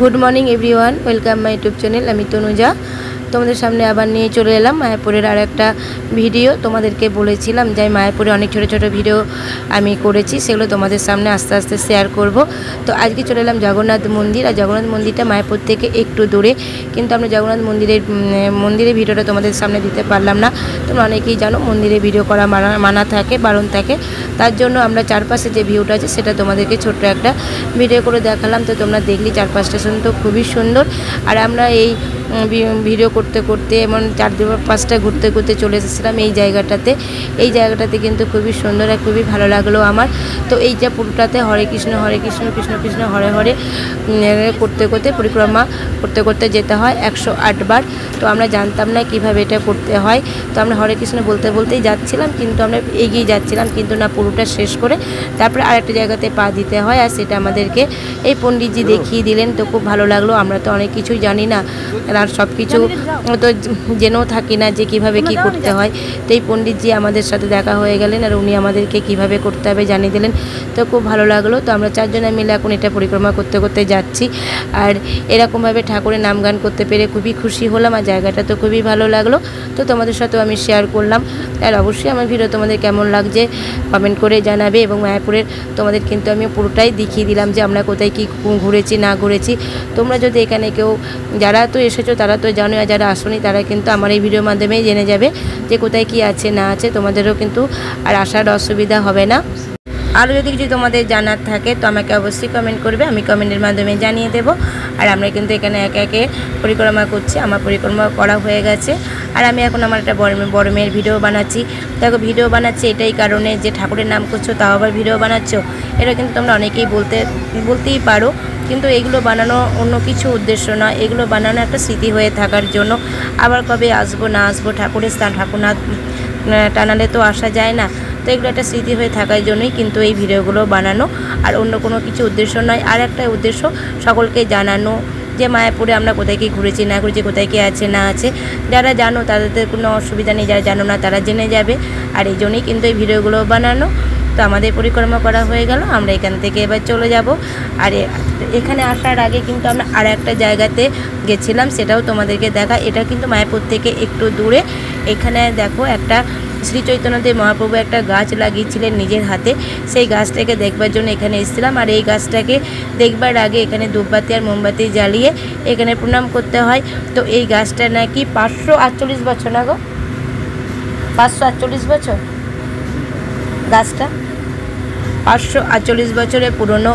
Good morning everyone welcome my YouTube channel आमी तनुजा তোমাদের সামনে আবার নিয়ে চলে এলাম মায়াপুরের আর একটা ভিডিও। তোমাদেরকে বলেছিলাম যে মায়াপুরে অনেক ছোট ছোট ভিডিও আমি করেছি, সেগুলো তোমাদের সামনে আস্তে আস্তে শেয়ার করব। তো আজকে চলে এলাম জগন্নাথ মন্দির, আর জগন্নাথ মন্দিরটা মায়াপুর থেকে একটু দূরে, কিন্তু আমরা জগন্নাথ মন্দিরের ভিডিওটা তোমাদের সামনে দিতে পারলাম না। তোমরা অনেকেই জানো মন্দিরে ভিডিও করা মানা থাকে, বারণ থাকে, তার জন্য আমরা চারপাশে যে ভিউটা আছে সেটা তোমাদেরকে ছোট্ট একটা ভিডিও করে দেখালাম। তো তোমরা দেখলি চারপাশটা শুনতে খুবই সুন্দর। আর আমরা এই ভিডিও করতে করতে এমন 4-5টা ঘুরতে ঘুরতে চলে এসেছিলাম এই জায়গাটাতে কিন্তু খুবই সুন্দর আর খুবই ভালো লাগলো আমার। তো এই যে পুরোটাতে হরে কৃষ্ণ কৃষ্ণ কৃষ্ণ হরে হরে করতে করতে পরিক্রমা করতে করতে যেতে হয় 108 বার। তো আমরা জানতাম না কিভাবে এটা করতে হয়, তো আমরা হরে কৃষ্ণ বলতে বলতেই যাচ্ছিলাম, কিন্তু আমরা এগিয়ে যাচ্ছিলাম, কিন্তু না পুরোটা শেষ করে তারপরে আরেকটা জায়গাতে পা দিতে হয়, আর সেটা আমাদেরকে এই পণ্ডিতজি দেখিয়ে দিলেন। তো খুব ভালো লাগলো। আমরা তো অনেক কিছুই জানি না, আর সব কিছু তো জেনেও থাকি না যে কিভাবে কি করতে হয়। তো এই পণ্ডিতজি আমাদের সাথে দেখা হয়ে গেলেন, আর উনি আমাদেরকে কিভাবে করতে হবে জানিয়ে দিলেন। তো খুব ভালো লাগলো। তো আমরা 4 জনে মিলে এখন এটা পরিক্রমা করতে করতে যাচ্ছি, আর এরকমভাবে ঠাকুরের নাম গান করতে পেরে খুবই খুশি হলাম, আর জায়গাটা তো খুবই ভালো লাগলো। তো তোমাদের সাথেও আমি শেয়ার করলাম, আর অবশ্যই আমার ভিডিও তোমাদের কেমন লাগছে কমেন্ট করে জানাবে। এবং মায়াপুরের তোমাদের কিন্তু আমি পুরোটাই দেখিয়ে দিলাম যে আমরা কোথায় কি ঘুরেছি না ঘুরেছি। তোমরা যদি এখানে কেউ যারা তো এসেছো তারা তো জানো, আর যারা আসোনি তারা কিন্তু আমার এই ভিডিওর মাধ্যমেই জেনে যাবে যে কোথায় কি আছে না আছে। তোমাদেরও কিন্তু আর আসার অসুবিধা হবে না। আরও যদি কিছু তোমাদের জানার থাকে তো আমাকে অবশ্যই কমেন্ট করবে, আমি কমেন্টের মাধ্যমে জানিয়ে দেব। আর আমরা কিন্তু এখানে একে একে পরিক্রমা করছি, আমার পরিক্রমা করা হয়ে গেছে। আর আমি এখন আমার একটা বড় মেয়ের ভিডিও বানাচ্ছি। দেখো ভিডিও বানাচ্ছি এটাই কারণে যে ঠাকুরের নাম করছো তাও আবার ভিডিও বানাচ্ছ, এটা কিন্তু তোমরা অনেকেই বলতেই পারো, কিন্তু এগুলো বানানো অন্য কিছু উদ্দেশ্য নয়, এগুলো বানানো একটা স্মৃতি হয়ে থাকার জন্য। আবার কবে আসবো না আসবো, ঠাকুরের স্থান ঠাকুর না টানালে তো আসা যায় না। তো এগুলো একটা স্মৃতি হয়ে থাকার জন্যই কিন্তু এই ভিডিওগুলো বানানো, আর অন্য কোনো কিছু উদ্দেশ্য নয়। আর একটা উদ্দেশ্য সকলকে জানানো যে মায়াপুরে আমরা কোথায় কী ঘুরেছি না ঘুরেছি, কোথায় কী আছে না আছে। যারা জানো তাদের কোনো অসুবিধা নেই, যারা জানো না তারা জেনে যাবে, আর এই জন্যই কিন্তু এই ভিডিওগুলো বানানো। তো আমাদের পরিক্রমা করা হয়ে গেল, আমরা এখান থেকে এবার চলে যাব। আর এখানে আসার আগে কিন্তু আমরা আর একটা জায়গাতে গেছিলাম, সেটাও তোমাদেরকে দেখা। এটা কিন্তু মায়াপুর থেকে একটু দূরে। এখানে দেখো একটা শ্রী চৈতন্যদেব মহাপ্রভু একটা গাছ লাগিয়েছিলেন নিজের হাতে, সেই গাছটাকে দেখবার জন্য এখানে এসেছিলাম। আর এই গাছটাকে দেখবার আগে এখানে ধূপবাতি আর মোমবাতি জ্বালিয়ে এখানে প্রণাম করতে হয়। তো এই গাছটা নাকি 548 বছর, না গো 548 বছর গাছটা, 548 বছরের পুরনো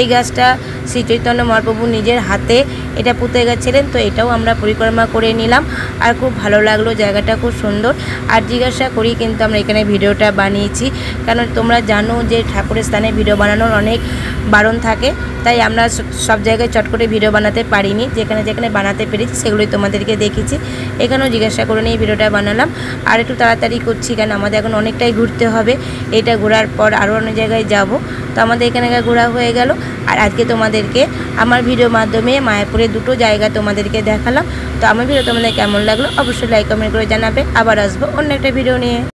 এই গাছটা শ্রী চৈতন্য মহাপ্রভু নিজের হাতে এটা পুঁতে গেছিলেন। তো এটাও আমরা পরিক্রমা করে নিলাম, আর খুব ভালো লাগলো, জায়গাটা খুব সুন্দর। আর জিজ্ঞাসা করি কিন্তু আমরা এখানে ভিডিওটা বানিয়েছি, কারণ তোমরা জানো যে ঠাকুরের স্থানে ভিডিও বানানোর অনেক বারণ থাকে, তাই আমরা সব জায়গায় চট করে ভিডিও বানাতে পারিনি। যেখানে যেখানে বানাতে পেরেছি সেগুলোই তোমাদেরকে দেখেছি। এখানেও জিজ্ঞাসা করে নিয়ে ভিডিওটা বানালাম। আর একটু তাড়াতাড়ি করছি, কারণ আমাদের এখন অনেকটাই ঘুরতে হবে। এটা ঘোরার পর আরও অনেক জায়গায় যাব। তো আমাদের এখানে ঘোরা হয়ে গেল। আর আজকে তোমাদেরকে আমার ভিডিওর মাধ্যমে মায়াপুরের 2টো জায়গা তোমাদেরকে দেখালাম। তো আমার ভিডিও তোমাদের কেমন লাগলো অবশ্যই লাইক কমেন্ট করে জানাবে। আবার আসবো অন্য একটা ভিডিও নিয়ে।